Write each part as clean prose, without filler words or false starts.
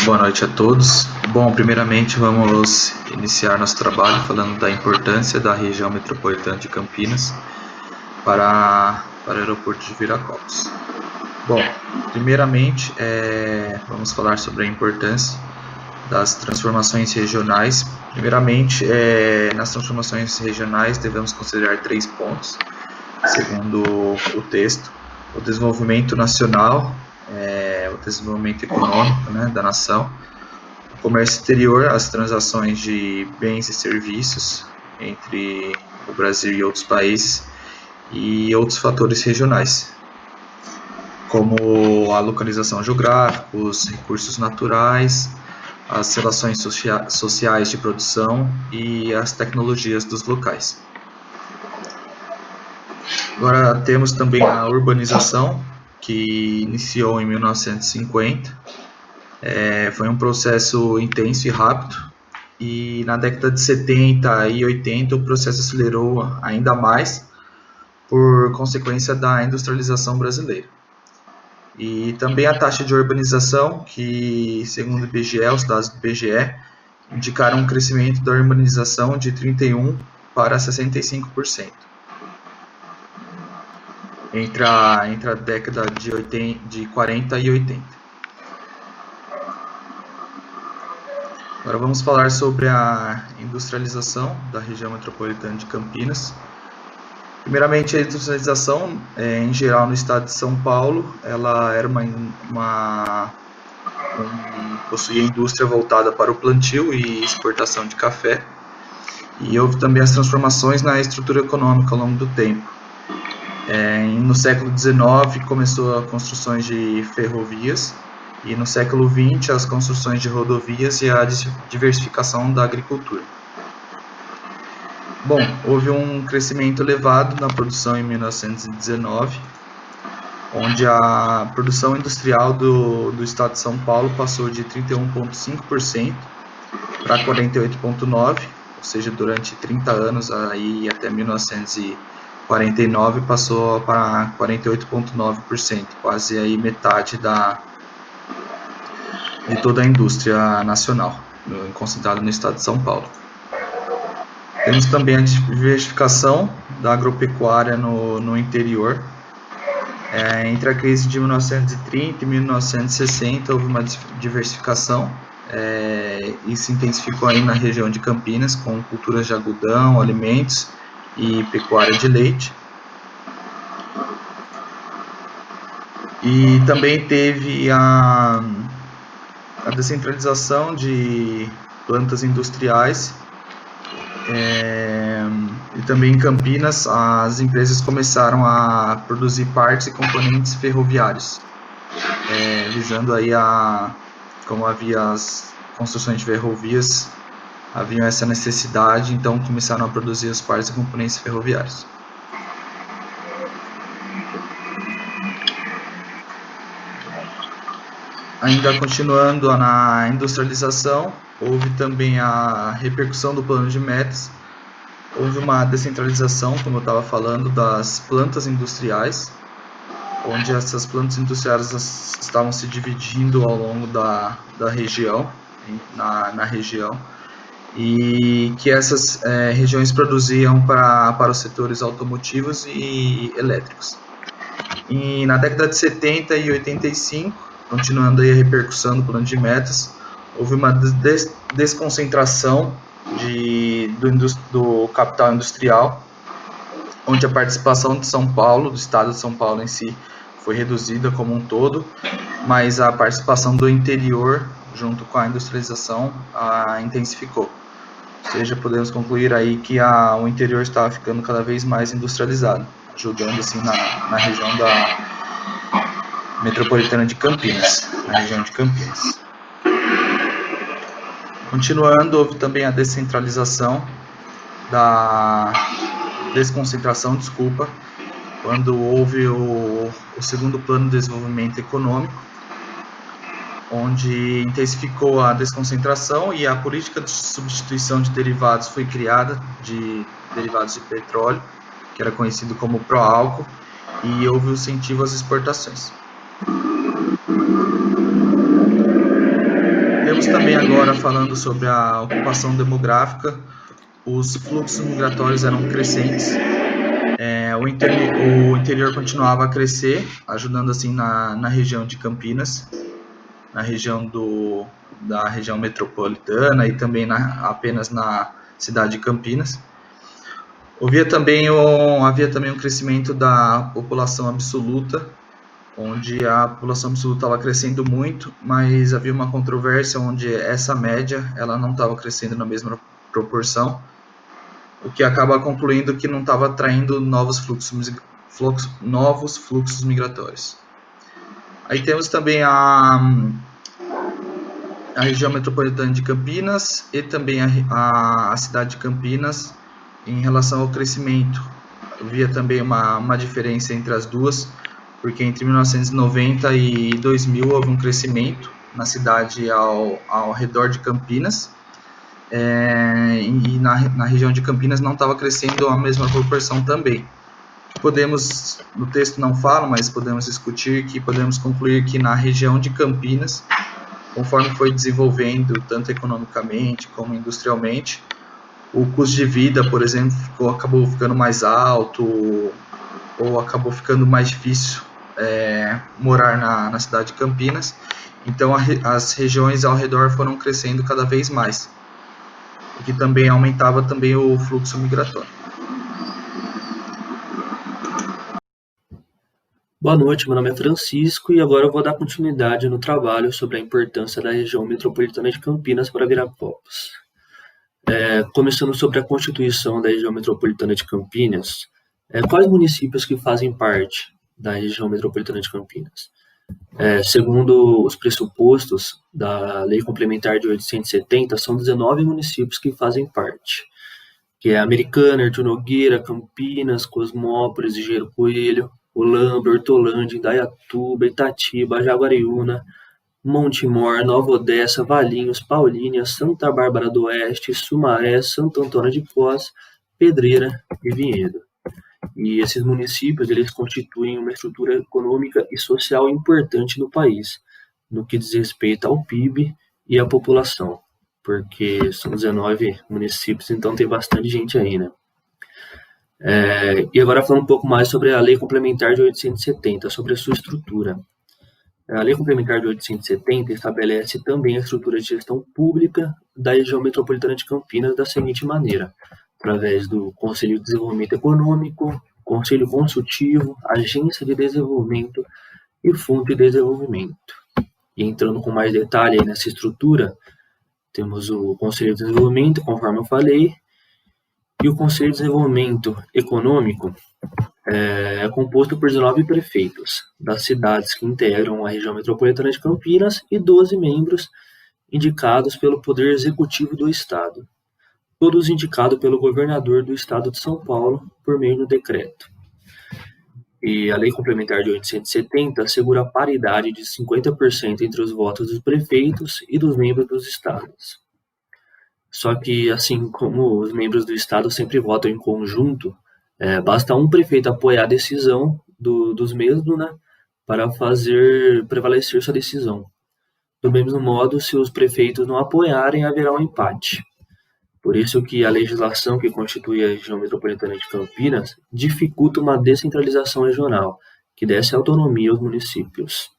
Boa noite a todos. Bom, primeiramente vamos iniciar nosso trabalho falando da importância da região metropolitana de Campinas para o aeroporto de Viracopos. Bom, primeiramente vamos falar sobre a importância das transformações regionais. Primeiramente, nas transformações regionais devemos considerar 3 pontos, segundo o texto: o desenvolvimento nacional, o desenvolvimento econômico, da nação, o comércio exterior, as transações de bens e serviços entre o Brasil e outros países, e outros fatores regionais, como a localização geográfica, os recursos naturais, as relações sociais de produção e as tecnologias dos locais. Agora temos também a urbanização, que iniciou em 1950. Foi um processo intenso e rápido, e na década de 70 e 80 o processo acelerou ainda mais por consequência da industrialização brasileira. E também a taxa de urbanização, que, segundo o IBGE, os dados do IBGE, indicaram um crescimento da urbanização de 31% para 65%. Entre a década de 40 e 80. Agora vamos falar sobre a industrialização da região metropolitana de Campinas. Primeiramente, a industrialização, em geral, no estado de São Paulo, ela era possuía indústria voltada para o plantio e exportação de café, e houve também as transformações na estrutura econômica ao longo do tempo. No século XIX começou as construções de ferrovias, e no século XX as construções de rodovias e a diversificação da agricultura. Bom, houve um crescimento elevado na produção em 1919, onde a produção industrial do estado de São Paulo passou de 31,5% para 48,9%, ou seja, durante 30 anos, aí até 1949, passou para 48,9%, quase aí metade de toda a indústria nacional, concentrada no estado de São Paulo. Temos também a diversificação da agropecuária no interior. Entre a crise de 1930 e 1960 houve uma diversificação e se intensificou aí na região de Campinas, com culturas de algodão, alimentos e pecuária de leite. E também teve a descentralização de plantas industriais. E também em Campinas as empresas começaram a produzir partes e componentes ferroviários, visando aí como havia as construções de ferrovias, havia essa necessidade, então começaram a produzir as partes e componentes ferroviários. Ainda continuando na industrialização, houve também a repercussão do plano de metas. Houve uma descentralização, como eu estava falando, das plantas industriais, onde essas plantas industriais estavam se dividindo ao longo da região, na região, e que essas regiões produziam para os setores automotivos e elétricos. E na década de 70 e 85, continuando aí a repercussão do plano de metas, houve uma desconcentração do capital industrial, onde a participação de São Paulo, do estado de São Paulo em si, foi reduzida como um todo, mas a participação do interior, junto com a industrialização, intensificou. Ou seja, podemos concluir aí que o interior estava ficando cada vez mais industrializado, ajudando assim na região da metropolitana de Campinas, na região de Campinas. Continuando, houve também a desconcentração, quando houve o segundo plano de desenvolvimento econômico, onde intensificou a desconcentração e a política de substituição de derivados foi criada, de derivados de petróleo, que era conhecido como pró-álcool, e houve o incentivo às exportações. temos também agora, falando sobre a ocupação demográfica, os fluxos migratórios eram crescentes. O interior continuava a crescer, ajudando assim na região de Campinas, na região da região metropolitana e também apenas na cidade de Campinas. Havia também um crescimento da população absoluta, onde a população absoluta estava crescendo muito, mas havia uma controvérsia onde essa média ela não estava crescendo na mesma proporção, o que acaba concluindo que não estava atraindo novos fluxos migratórios. Aí temos também a região metropolitana de Campinas e também a cidade de Campinas em relação ao crescimento. Havia também uma diferença entre as duas, porque entre 1990 e 2000 houve um crescimento na cidade ao redor de Campinas, e na região de Campinas não estava crescendo a mesma proporção também. No texto não fala, mas podemos discutir que podemos concluir que na região de Campinas, conforme foi desenvolvendo tanto economicamente como industrialmente, o custo de vida, por exemplo, acabou ficando mais alto ou acabou ficando mais difícil morar na cidade de Campinas. Então as regiões ao redor foram crescendo cada vez mais, o que também aumentava também o fluxo migratório. Boa noite, meu nome é Francisco e agora eu vou dar continuidade no trabalho sobre a importância da região metropolitana de Campinas para Viracopos. Começando sobre a constituição da região metropolitana de Campinas, quais municípios que fazem parte da região metropolitana de Campinas? Segundo os pressupostos da Lei Complementar de 870, são 19 municípios que fazem parte, que é Americana, Artur Nogueira, Campinas, Cosmópolis, Engenheiro Coelho, Olambra, Hortolândia, Indaiatuba, Itatiba, Jaguariúna, Montemor, Nova Odessa, Valinhos, Paulínia, Santa Bárbara do Oeste, Sumaré, Santo Antônio de Foz, Pedreira e Vinhedo. E esses municípios eles constituem uma estrutura econômica e social importante no país, no que diz respeito ao PIB e à população, porque são 19 municípios, então tem bastante gente aí, né? E agora falando um pouco mais sobre a Lei Complementar de 870, sobre a sua estrutura. A Lei Complementar de 870 estabelece também a estrutura de gestão pública da região metropolitana de Campinas da seguinte maneira: através do Conselho de Desenvolvimento Econômico, Conselho Consultivo, Agência de Desenvolvimento e Fundo de Desenvolvimento. E entrando com mais detalhe aí nessa estrutura, temos o Conselho de Desenvolvimento, conforme eu falei, e o Conselho de Desenvolvimento Econômico é composto por 19 prefeitos das cidades que integram a região metropolitana de Campinas e 12 membros indicados pelo Poder Executivo do Estado, todos indicados pelo governador do Estado de São Paulo por meio do decreto. E a Lei Complementar de 870 assegura a paridade de 50% entre os votos dos prefeitos e dos membros dos estados. Só que, assim como os membros do Estado sempre votam em conjunto, basta um prefeito apoiar a decisão dos mesmos, né, para fazer prevalecer sua decisão. Do mesmo modo, se os prefeitos não apoiarem, haverá um empate. Por isso que a legislação que constitui a região metropolitana de Campinas dificulta uma descentralização regional, que desse autonomia aos municípios.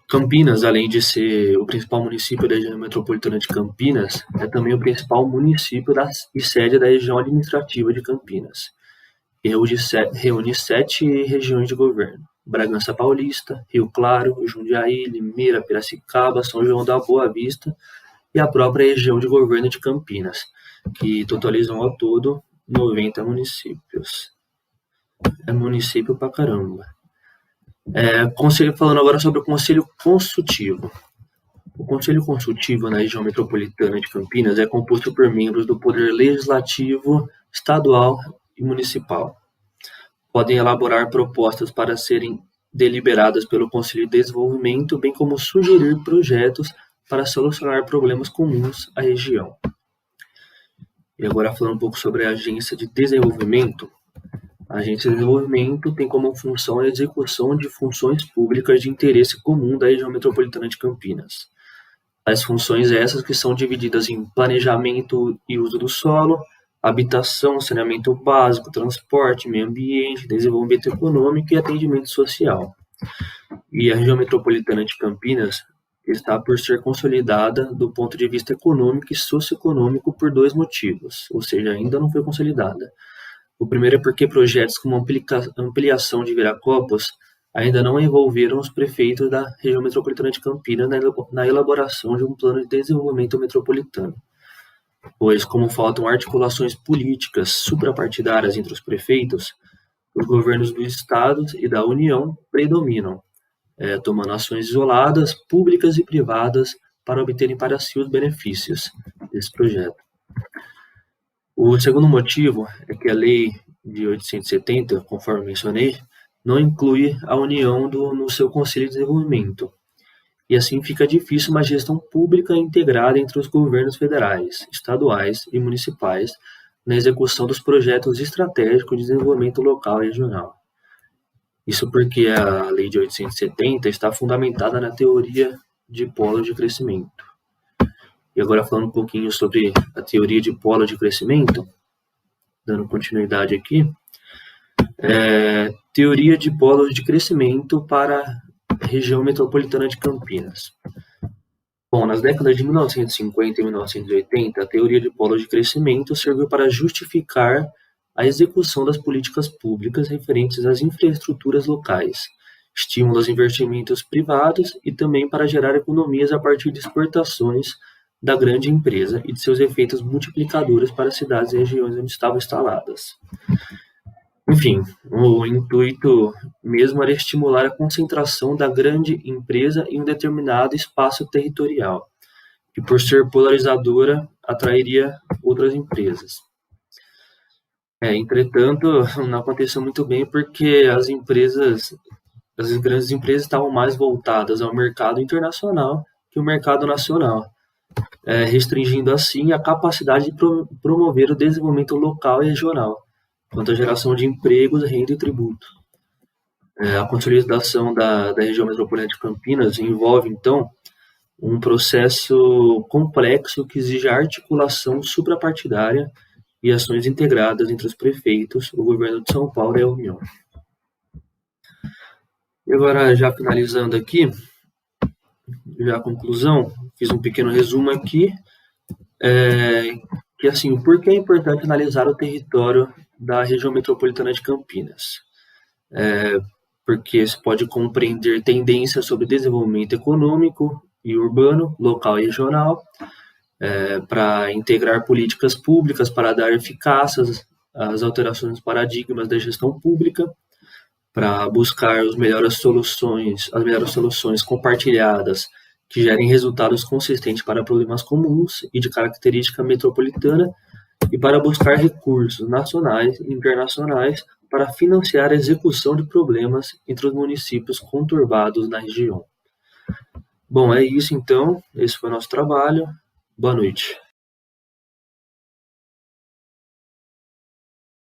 Campinas, além de ser o principal município da região metropolitana de Campinas, é também o principal município e sede da região administrativa de Campinas. Reúne 7 regiões de governo: Bragança Paulista, Rio Claro, Jundiaí, Limeira, Piracicaba, São João da Boa Vista e a própria região de governo de Campinas, que totalizam ao todo 90 municípios. É município pra caramba. Falando agora sobre o Conselho Consultivo. O Conselho Consultivo na região metropolitana de Campinas é composto por membros do Poder Legislativo, Estadual e Municipal. Podem elaborar propostas para serem deliberadas pelo Conselho de Desenvolvimento, bem como sugerir projetos para solucionar problemas comuns à região. E agora falando um pouco sobre a Agência de Desenvolvimento. A Agência de Desenvolvimento tem como função a execução de funções públicas de interesse comum da região metropolitana de Campinas. As funções essas que são divididas em planejamento e uso do solo, habitação, saneamento básico, transporte, meio ambiente, desenvolvimento econômico e atendimento social. E a região metropolitana de Campinas está por ser consolidada do ponto de vista econômico e socioeconômico por dois motivos, ou seja, ainda não foi consolidada. O primeiro é porque projetos como ampliação de Viracopos ainda não envolveram os prefeitos da região metropolitana de Campinas na elaboração de um plano de desenvolvimento metropolitano, pois, como faltam articulações políticas suprapartidárias entre os prefeitos, os governos do Estado e da União predominam, tomando ações isoladas, públicas e privadas, para obterem para si os benefícios desse projeto. O segundo motivo é que a Lei de 870, conforme mencionei, não inclui a União no seu Conselho de Desenvolvimento, e assim fica difícil uma gestão pública integrada entre os governos federais, estaduais e municipais na execução dos projetos estratégicos de desenvolvimento local e regional. Isso porque a Lei de 870 está fundamentada na teoria de polos de crescimento. E agora falando um pouquinho sobre a teoria de polo de crescimento, dando continuidade aqui, teoria de polos de crescimento para a região metropolitana de Campinas. Bom, nas décadas de 1950 e 1980, a teoria de polos de crescimento serviu para justificar a execução das políticas públicas referentes às infraestruturas locais, estímulo aos investimentos privados e também para gerar economias a partir de exportações da grande empresa e de seus efeitos multiplicadores para as cidades e regiões onde estavam instaladas. Enfim, o intuito mesmo era estimular a concentração da grande empresa em um determinado espaço territorial, que por ser polarizadora atrairia outras empresas. Entretanto, não aconteceu muito bem porque as grandes empresas estavam mais voltadas ao mercado internacional que o mercado nacional, restringindo assim a capacidade de promover o desenvolvimento local e regional, quanto à geração de empregos, renda e tributo. A consolidação da região metropolitana de Campinas envolve, então, um processo complexo que exige articulação suprapartidária e ações integradas entre os prefeitos, o governo de São Paulo e a União. E agora, já finalizando aqui, já a conclusão, fiz um pequeno resumo aqui, que assim, por que é importante analisar o território da região metropolitana de Campinas? Porque se pode compreender tendências sobre desenvolvimento econômico e urbano, local e regional, para integrar políticas públicas para dar eficácia às alterações dos paradigmas da gestão pública, para buscar as melhores soluções compartilhadas que gerem resultados consistentes para problemas comuns e de característica metropolitana, e para buscar recursos nacionais e internacionais para financiar a execução de problemas entre os municípios conturbados na região. Bom, é isso então. Esse foi o nosso trabalho. Boa noite.